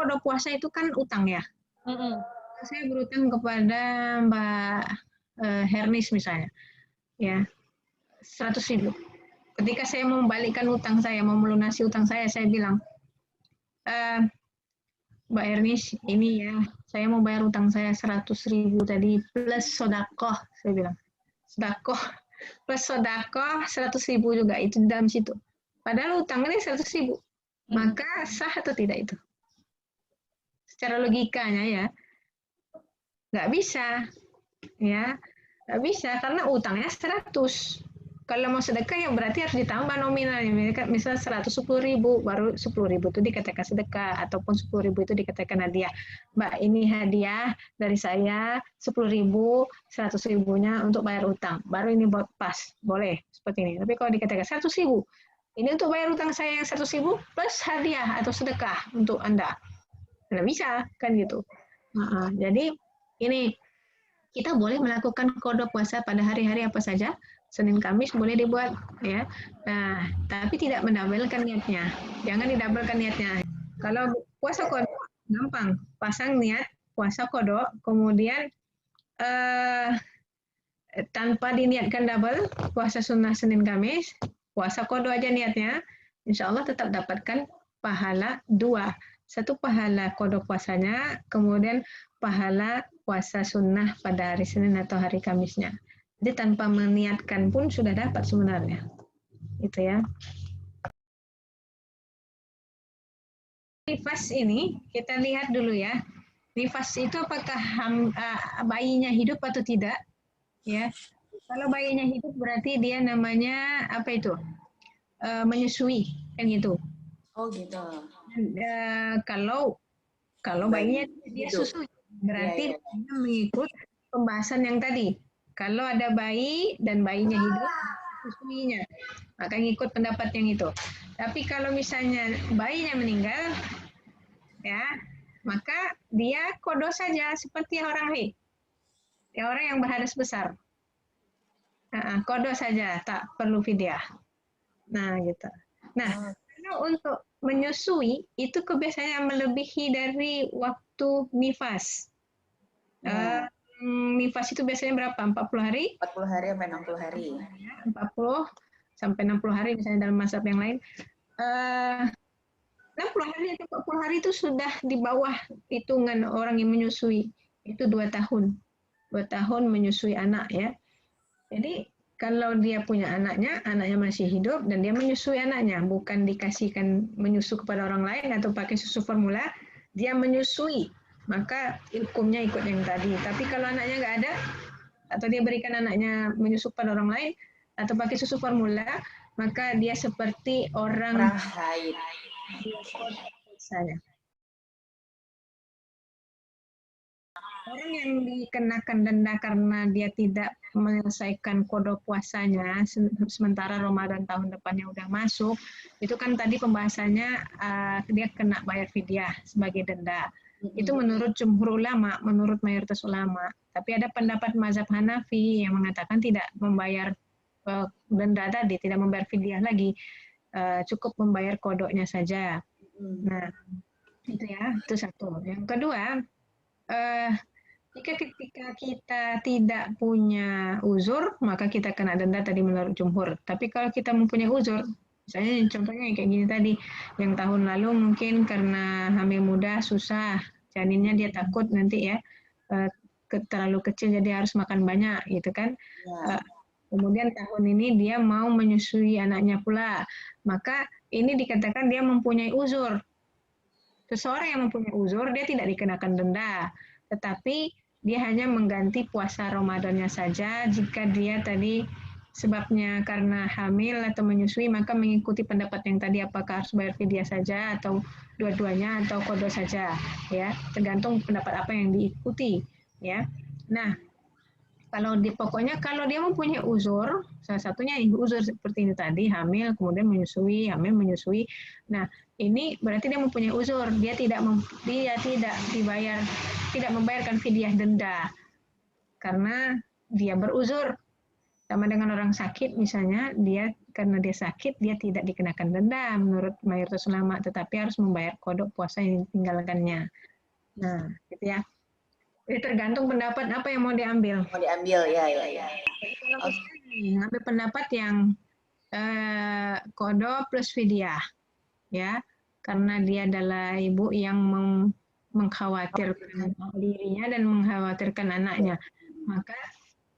kode puasa itu kan utang ya. Mm-mm. Saya berutang kepada Mbak Hernis misalnya, ya 100.000. Ketika saya mau membalikkan utang saya, mau melunasi utang saya bilang, Mbak Hernis, ini ya, saya mau bayar utang saya 100.000 tadi plus sodakoh, saya bilang. Sodakoh plus sodakoh 100.000 juga itu di dalam situ. Padahal utangnya 100.000. Maka sah atau tidak itu? Secara logikanya ya, nggak bisa, ya, nggak bisa karena utangnya 100. Kalau mau sedekah ya berarti harus ditambah nominalnya. Misal 110.000, baru 10.000 itu dikatakan sedekah, ataupun 10.000 itu dikatakan hadiah. Mbak, ini hadiah dari saya 10.000, 100.000-nya untuk bayar utang. Baru ini pas, boleh seperti ini. Tapi kalau dikatakan 100.000, ini untuk bayar utang saya yang 100.000 plus hadiah atau sedekah untuk Anda. Nggak bisa, kan gitu. Jadi ini kita boleh melakukan qada puasa pada hari-hari apa saja. Senin Kamis boleh dibuat ya. Nah, tapi tidak mendabelkan niatnya. Jangan didabelkan niatnya. Kalau puasa qada gampang, pasang niat puasa qada, kemudian tanpa diniatkan double, puasa sunnah Senin Kamis, puasa qada aja niatnya, insya Allah tetap dapatkan pahala 2. Satu pahala qada puasanya, kemudian pahala puasa sunnah pada hari Senin atau hari Kamisnya. Jadi tanpa meniatkan pun sudah dapat sebenarnya. Itu ya. Nifas ini kita lihat dulu ya. Nifas itu apakah bayinya hidup atau tidak? Ya. Kalau bayinya hidup berarti dia namanya apa itu? Menyusui kan gitu. Oh gitu. Kalau bayinya dia susu berarti dia mengikut pembahasan yang tadi. Kalau ada bayi dan bayinya hidup, susuinya, maka ngikut pendapat yang itu. Tapi kalau misalnya bayinya meninggal, ya, maka dia qada saja seperti orang haid. Ya, orang yang berhadas besar. Qada saja, tak perlu fidyah. Nah, gitu. Nah, kalau untuk menyusui itu kebiasaannya melebihi dari waktu nifas. Nifas itu biasanya berapa? 40 hari? 40 hari sampai 60 hari. 40 sampai 60 hari misalnya dalam mazhab yang lain. 60 hari atau 40 hari itu sudah di bawah hitungan orang yang menyusui. Itu 2 tahun. 2 tahun menyusui anak ya. Jadi kalau dia punya anaknya masih hidup dan dia menyusui anaknya, bukan dikasihkan menyusu kepada orang lain atau pakai susu formula, dia menyusui, maka hukumnya ikut yang tadi. Tapi kalau anaknya nggak ada, atau dia berikan anaknya menyusu pada orang lain, atau pakai susu formula, maka dia seperti orang haid. Orang yang dikenakan denda karena dia tidak menyelesaikan qada puasanya sementara Ramadan tahun depannya udah masuk, itu kan tadi pembahasannya dia kena bayar fidyah sebagai denda. Itu menurut jumhur ulama, menurut mayoritas ulama. Tapi ada pendapat mazhab Hanafi yang mengatakan tidak membayar denda tadi, tidak membayar fidyah lagi, cukup membayar qadanya saja. Nah, itu ya, itu satu. Yang kedua, jika ketika kita tidak punya uzur, maka kita kena denda tadi menurut jumhur. Tapi kalau kita mempunyai uzur, misalnya contohnya kayak gini tadi, yang tahun lalu mungkin karena hamil muda susah, janinnya dia takut nanti ya terlalu kecil jadi harus makan banyak gitu kan. Kemudian tahun ini dia mau menyusui anaknya pula, maka ini dikatakan dia mempunyai uzur. Seseorang yang mempunyai uzur dia tidak dikenakan denda, tetapi dia hanya mengganti puasa Ramadannya saja jika dia tadi sebabnya karena hamil atau menyusui, maka mengikuti pendapat yang tadi apakah harus bayar fidyah saja atau dua-duanya atau qada saja ya, tergantung pendapat apa yang diikuti ya. Nah, pokoknya kalau dia mempunyai uzur, salah satunya uzur seperti ini tadi, hamil kemudian menyusui, hamil menyusui. Nah, ini berarti dia mempunyai uzur, dia tidak membayarkan fidyah denda karena dia beruzur. Sama dengan orang sakit misalnya, dia karena dia sakit, dia tidak dikenakan denda menurut mayoritas ulama, tetapi harus membayar kodok puasa yang ditinggalkannya. Nah, gitu ya. Jadi tergantung pendapat apa yang mau diambil. Mau diambil, ya. Jadi kalau misalnya ngambil pendapat yang kodok plus fidyah, ya, karena dia adalah ibu yang mengkhawatirkan dirinya dan mengkhawatirkan anaknya, maka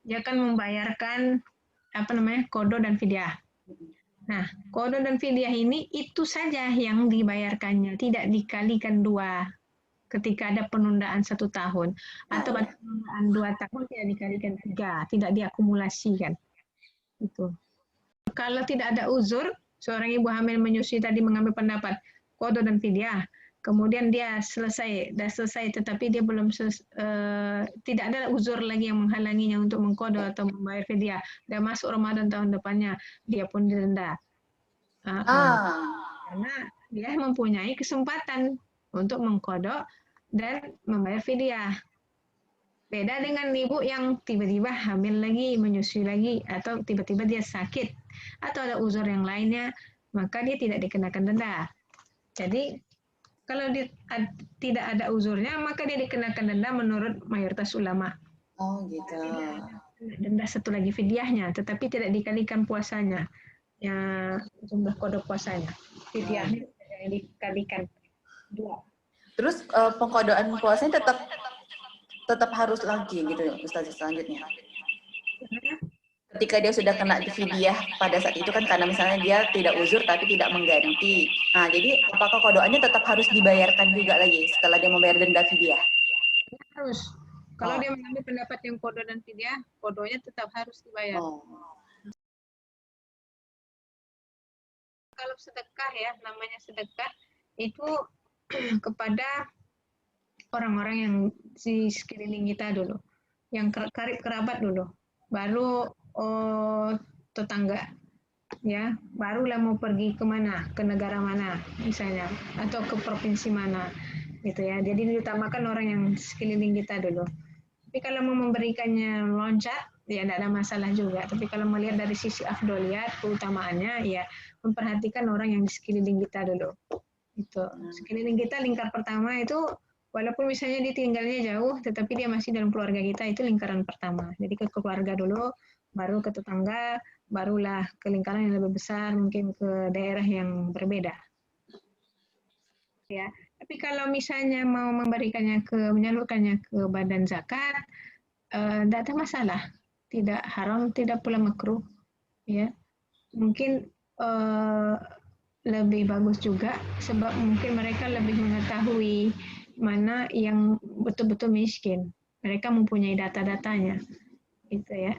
dia akan membayarkan kodok dan fidyah. Nah, kodok dan fidyah ini itu saja yang dibayarkannya, tidak dikalikan 2 ketika ada penundaan 1 tahun atau penundaan 2 tahun tidak dikalikan 3, tidak diakumulasikan. Itu. Kalau tidak ada uzur, seorang ibu hamil menyusui tadi mengambil pendapat kodok dan fidyah, kemudian dia selesai tetapi dia belum tidak ada uzur lagi yang menghalanginya untuk mengkodok atau membayar fidyah, dan masuk Ramadan tahun depannya dia pun didenda. Karena dia mempunyai kesempatan untuk mengkodok dan membayar fidyah. Beda dengan ibu yang tiba-tiba hamil lagi, menyusui lagi, atau tiba-tiba dia sakit, atau ada uzur yang lainnya, maka dia tidak dikenakan denda. Jadi, kalau dia tidak ada uzurnya, maka dia dikenakan denda menurut mayoritas ulama. Oh, gitu. Denda satu lagi fidyahnya, tetapi tidak dikalikan puasanya. Ya, jumlah kodok puasanya. Fidyahnya tidak dikalikan 2. Terus pengkodokan puasanya tetap harus lagi gitu, Ustazah, selanjutnya. Ketika dia sudah kena fidyah pada saat itu kan karena misalnya dia tidak uzur tapi tidak mengganti. Nah, jadi apakah kodoannya tetap harus dibayarkan juga lagi setelah dia membayar denda fidyah? Harus. Kalau dia mengambil pendapat yang kodok dan fidyah, kodoknya tetap harus dibayar. Kalau sedekah ya, namanya sedekah itu kepada orang-orang yang di sekeliling kita dulu, yang karib kerabat dulu, baru tetangga, ya, barulah mau pergi kemana, ke negara mana misalnya, atau ke provinsi mana, gitu ya. Jadi diutamakan orang yang sekeliling kita dulu. Tapi kalau mau memberikannya loncat, ya tidak ada masalah juga. Tapi kalau melihat dari sisi afdoliyat, keutamaannya, ya memperhatikan orang yang di sekeliling kita dulu. Itu sekeliling kita, lingkar pertama itu walaupun misalnya dia tinggalnya jauh, tetapi dia masih dalam keluarga kita, itu lingkaran pertama. Jadi ke keluarga dulu, baru ke tetangga, barulah ke lingkaran yang lebih besar, mungkin ke daerah yang berbeda. Ya, tapi kalau misalnya mau menyalurkannya ke badan zakat, tidak ada masalah, tidak haram, tidak pula makruh. Ya, mungkin lebih bagus juga, sebab mungkin mereka lebih mengetahui mana yang betul-betul miskin. Mereka mempunyai data-datanya, gitu ya.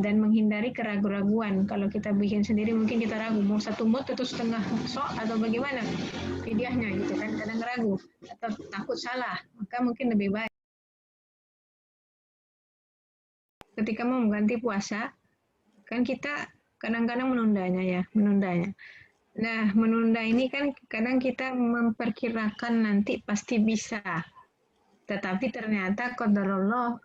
Dan menghindari keraguan-raguan. Kalau kita bikin sendiri mungkin kita ragu, mau 1 mut atau setengah sok atau bagaimana fidyahnya, gitu kan, kadang ragu atau takut salah, maka mungkin lebih baik ketika mau mengganti puasa, kan kita kadang-kadang menundanya. Nah, menunda ini kan kadang kita memperkirakan nanti pasti bisa. Tetapi ternyata qadarullah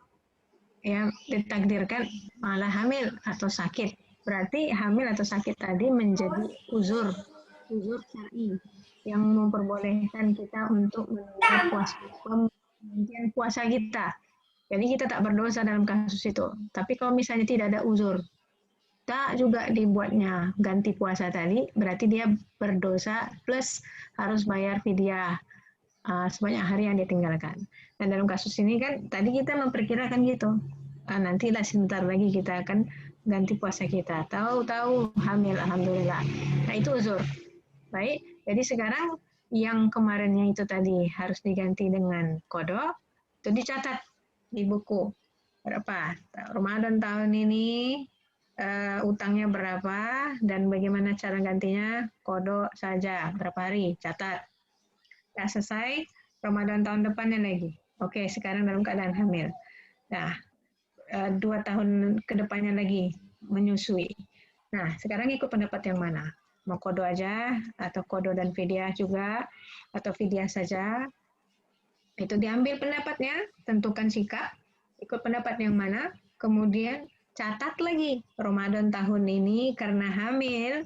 ya ditakdirkan malah hamil atau sakit. Berarti hamil atau sakit tadi menjadi uzur syar'i yang memperbolehkan kita untuk menunda penghentian puasa kita. Jadi kita tak berdosa dalam kasus itu. Tapi kalau misalnya tidak ada uzur, tak juga dibuatnya ganti puasa tadi, berarti dia berdosa plus harus bayar fidyah sebanyak hari yang ditinggalkan. Dan dalam kasus ini kan tadi kita memperkirakan gitu, nantilah sebentar lagi kita akan ganti puasa kita. Tahu-tahu hamil, alhamdulillah. Nah itu uzur. Baik, jadi sekarang yang kemarinnya itu tadi harus diganti dengan kodok, itu dicatat di buku. Berapa? Ramadan tahun ini utangnya berapa dan bagaimana cara gantinya, kodok saja, berapa hari, catat. Nah, selesai, Ramadan tahun depannya lagi. Oke, sekarang dalam keadaan hamil. Nah, 2 tahun ke depannya lagi menyusui. Nah, sekarang ikut pendapat yang mana? Mau kodok aja, atau kodok dan fidyah juga, atau fidyah saja. Itu diambil pendapatnya, tentukan sikap, ikut pendapat yang mana, kemudian catat lagi Ramadan tahun ini karena hamil.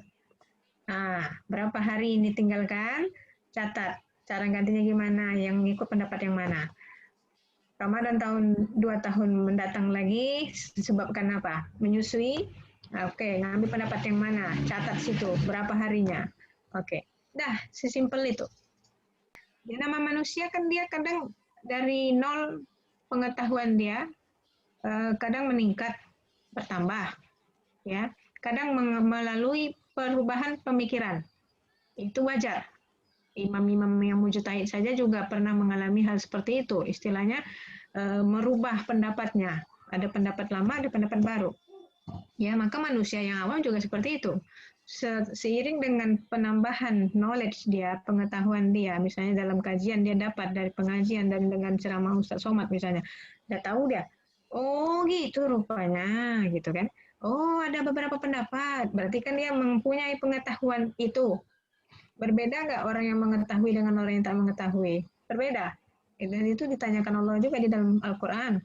Nah, berapa hari ini tinggalkan? Catat. Cara gantinya gimana? Yang ikut pendapat yang mana? Ramadan tahun 2 tahun mendatang lagi disebabkan apa? Menyusui. Oke, ngambil pendapat yang mana? Catat situ berapa harinya. Oke, dah sesimpel itu. Ya, nama manusia kan dia kadang dari nol pengetahuan dia kadang meningkat bertambah, ya. Kadang melalui perubahan pemikiran. Itu wajar. Imam-imam yang mujtahid saja juga pernah mengalami hal seperti itu. Istilahnya merubah pendapatnya. Ada pendapat lama, ada pendapat baru. Ya, maka manusia yang awam juga seperti itu. Seiring dengan penambahan knowledge dia, pengetahuan dia, misalnya dalam kajian dia dapat dari pengajian dan dengan ceramah Ustaz Somad misalnya, udah tahu dia, oh gitu rupanya, gitu kan. Oh ada beberapa pendapat, berarti kan dia mempunyai pengetahuan itu. Berbeda nggak orang yang mengetahui dengan orang yang tak mengetahui? Berbeda. Dan itu ditanyakan Allah juga di dalam Al-Quran.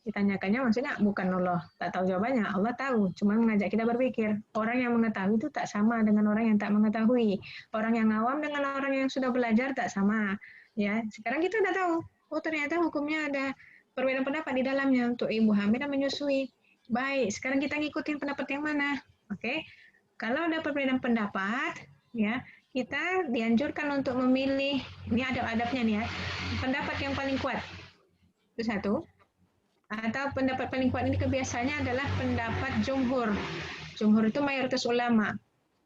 Ditanyakannya maksudnya bukan Allah tak tahu jawabannya, Allah tahu, cuma mengajak kita berpikir. Orang yang mengetahui itu tak sama dengan orang yang tak mengetahui. Orang yang awam dengan orang yang sudah belajar tak sama. Ya, sekarang kita udah tahu. Oh ternyata hukumnya ada perbedaan pendapat di dalamnya untuk ibu hamil dan menyusui. Baik, sekarang kita ngikutin pendapat yang mana? Oke, kalau ada perbedaan pendapat, ya kita dianjurkan untuk memilih. Ini adab-adabnya nih ya. Pendapat yang paling kuat itu satu. Atau pendapat paling kuat ini kebiasaannya adalah pendapat jumhur. Jumhur itu mayoritas ulama.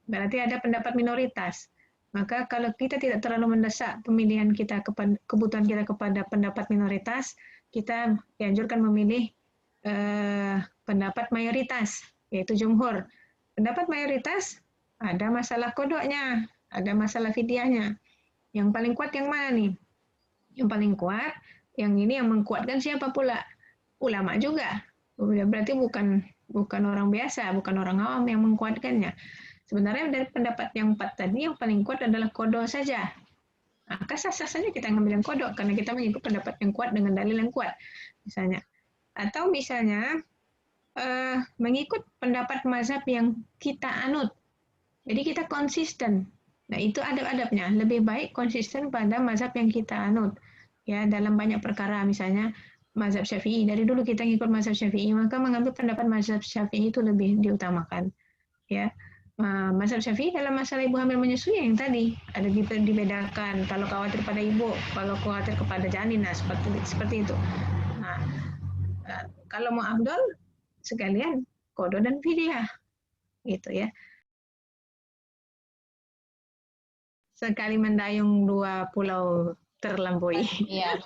Berarti ada pendapat minoritas. Maka kalau kita tidak terlalu mendesak pemilihan kita kebutuhan kita kepada pendapat minoritas, kita dianjurkan memilih pendapat mayoritas, yaitu jumhur. Pendapat mayoritas ada masalah kodoknya, ada masalah fidyahnya. Yang paling kuat yang mana nih? Yang paling kuat, yang ini yang mengkuatkan siapa pula? Ulama juga. Berarti bukan orang biasa, bukan orang awam yang menguatkannya. Sebenarnya dari pendapat yang 4 tadi, yang paling kuat adalah kodok saja. Maka sah-sah saja kita ngambil yang kodok, karena kita mengikut pendapat yang kuat dengan dalil yang kuat, misalnya. Atau misalnya, mengikut pendapat mazhab yang kita anut. Jadi kita konsisten. Nah, itu adab-adabnya. Lebih baik konsisten pada mazhab yang kita anut. Ya, dalam banyak perkara, misalnya, mazhab Syafi'i. Dari dulu kita ngikut mazhab Syafi'i, maka mengambil pendapat mazhab Syafi'i itu lebih diutamakan. Ya, mazhab Syafi'i dalam masalah ibu hamil menyusui yang tadi ada dibedakan. Kalau khawatir pada ibu, kalau khawatir kepada janin, nah seperti itu. Nah, kalau mau afdol sekalian qada dan fidyah, gitu ya. Sekali mendayung dua pulau terlampaui. Iya.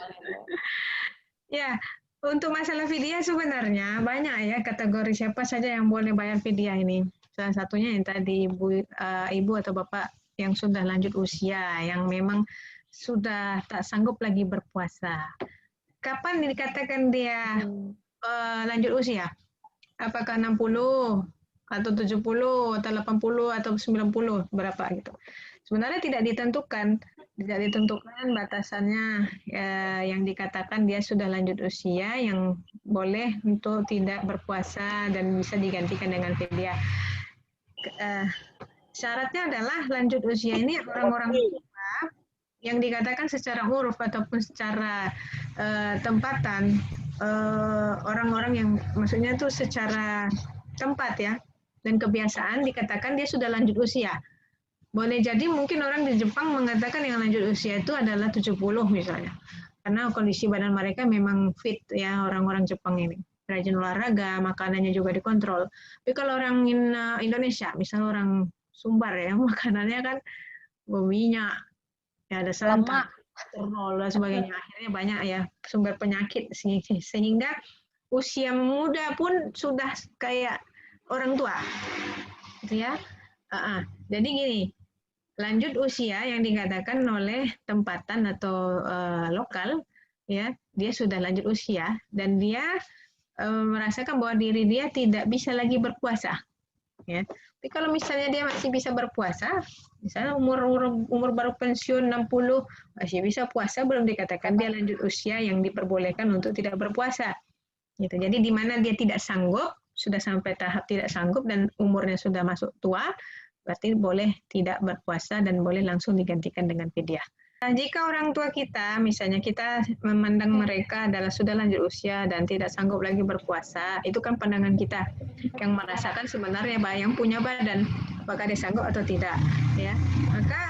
Ya, untuk masalah fidyah sebenarnya banyak ya kategori siapa saja yang boleh bayar fidyah ini. Salah satunya yang tadi ibu atau bapak yang sudah lanjut usia, yang memang sudah tak sanggup lagi berpuasa. Kapan dikatakan dia lanjut usia? Apakah 60 atau 70 atau 80 atau 90 berapa gitu. Sebenarnya tidak ditentukan batasannya yang dikatakan dia sudah lanjut usia yang boleh untuk tidak berpuasa dan bisa digantikan dengan fidyah. Syaratnya adalah lanjut usia ini orang-orang tua yang dikatakan secara huruf ataupun secara tempatan orang-orang yang maksudnya itu secara tempat ya dan kebiasaan dikatakan dia sudah lanjut usia. Boleh jadi mungkin orang di Jepang mengatakan yang lanjut usia itu adalah 70 misalnya. Karena kondisi badan mereka memang fit ya orang-orang Jepang ini. Rajin olahraga, makanannya juga dikontrol. Tapi kalau orang Indonesia, misalnya orang Sumbar ya, makanannya kan berminyak, ya ada santan, terol dan sebagainya. Akhirnya banyak ya sumber penyakit sehingga usia muda pun sudah kayak orang tua. Gitu ya. Jadi gini, lanjut usia yang dikatakan oleh tempatan atau lokal ya dia sudah lanjut usia dan dia merasakan bahwa diri dia tidak bisa lagi berpuasa ya. Tapi kalau misalnya dia masih bisa berpuasa, misalnya umur baru pensiun 60 masih bisa puasa, belum dikatakan dia lanjut usia yang diperbolehkan untuk tidak berpuasa gitu. Jadi di mana dia tidak sanggup sudah sampai tahap tidak sanggup dan umurnya sudah masuk tua, berarti boleh tidak berpuasa dan boleh langsung digantikan dengan fidyah. Nah, jika orang tua kita, misalnya kita memandang mereka adalah sudah lanjut usia dan tidak sanggup lagi berpuasa, itu kan pandangan kita yang merasakan sebenarnya yang punya badan, apakah dia sanggup atau tidak, ya. Maka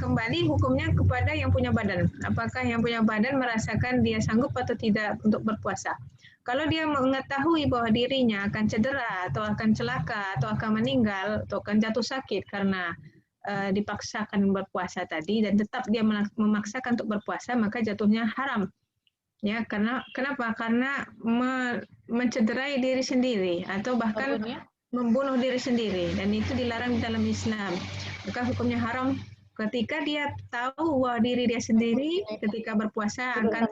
kembali hukumnya kepada yang punya badan. Apakah yang punya badan merasakan dia sanggup atau tidak untuk berpuasa. Kalau dia mengetahui bahwa dirinya akan cedera atau akan celaka atau akan meninggal atau akan jatuh sakit karena dipaksakan berpuasa tadi dan tetap dia memaksakan untuk berpuasa, maka jatuhnya haram. Ya, kenapa? Karena mencederai diri sendiri atau bahkan membunuh diri sendiri, dan itu dilarang dalam Islam. Maka hukumnya haram ketika dia tahu bahwa diri dia sendiri ketika berpuasa akan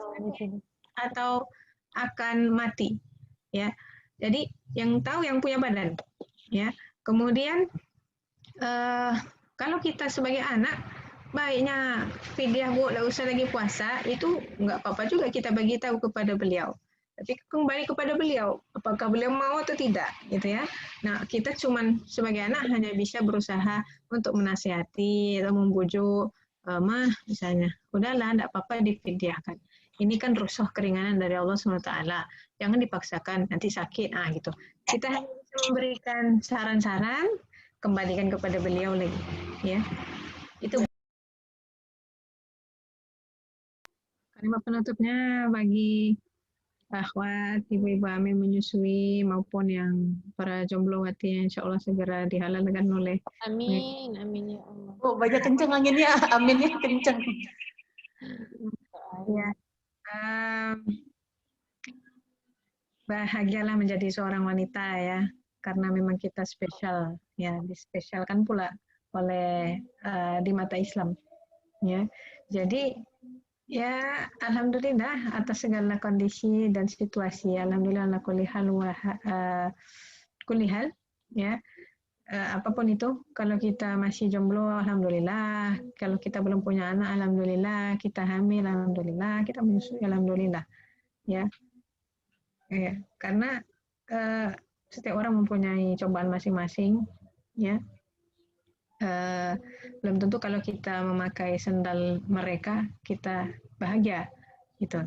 atau akan mati. Ya, jadi yang tahu yang punya badan. Ya, kemudian kalau kita sebagai anak, baiknya fidyah Bu, tidak usah lagi puasa, itu nggak apa-apa juga kita bagi tahu kepada beliau. Tapi kembali kepada beliau, apakah beliau mau atau tidak, gitu ya. Nah, kita cuman sebagai anak hanya bisa berusaha untuk menasihati atau membujuk, mah misalnya, udahlah, tidak apa-apa difidyahkan. Ini kan rusuh keringanan dari Allah SWT. Jangan dipaksakan, nanti sakit, gitu. Kita hanya bisa memberikan saran-saran, kembalikan kepada beliau lagi, ya. Itu kalimat penutupnya bagi akhwat, ibu-ibu hamil menyusui maupun yang para jomblo hati, insya Allah segera dihalalkan oleh. Amin, amin ya Allah. Oh, banyak kenceng anginnya, aminnya kenceng. Ya, bahagialah menjadi seorang wanita ya, karena memang kita spesial ya, dispesialkan pula oleh di mata Islam ya. Jadi ya alhamdulillah atas segala kondisi dan situasi, alhamdulillah ala kulli hal wa kulli hal ya. Apapun itu, kalau kita masih jomblo alhamdulillah, kalau kita belum punya anak alhamdulillah, kita hamil alhamdulillah, kita menyusui alhamdulillah ya. Ya, karena setiap orang mempunyai cobaan masing-masing, ya. Belum tentu kalau kita memakai sendal mereka kita bahagia, gitu,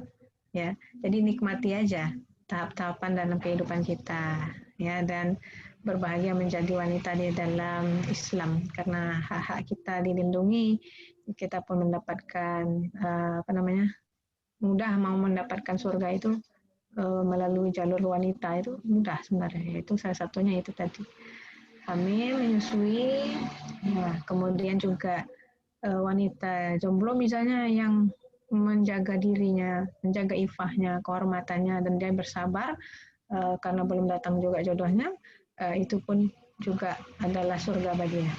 ya. Jadi nikmati aja tahap-tahapan dalam kehidupan kita, ya, dan berbahagia menjadi wanita di dalam Islam karena hak-hak kita dilindungi, kita pun mendapatkan mudah mau mendapatkan surga itu melalui jalur wanita itu mudah sebenarnya. Itu salah satunya itu tadi hamil, menyusui, ya, kemudian juga wanita jomblo misalnya yang menjaga dirinya, menjaga ifahnya, kehormatannya, dan dia bersabar karena belum datang juga jodohnya, itu pun juga adalah surga baginya.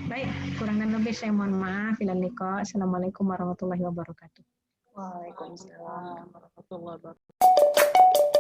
Baik, kurang dan lebih saya mohon maaf. Assalamualaikum warahmatullahi wabarakatuh. Waalaikumsalam warahmatullahi wabarakatuh.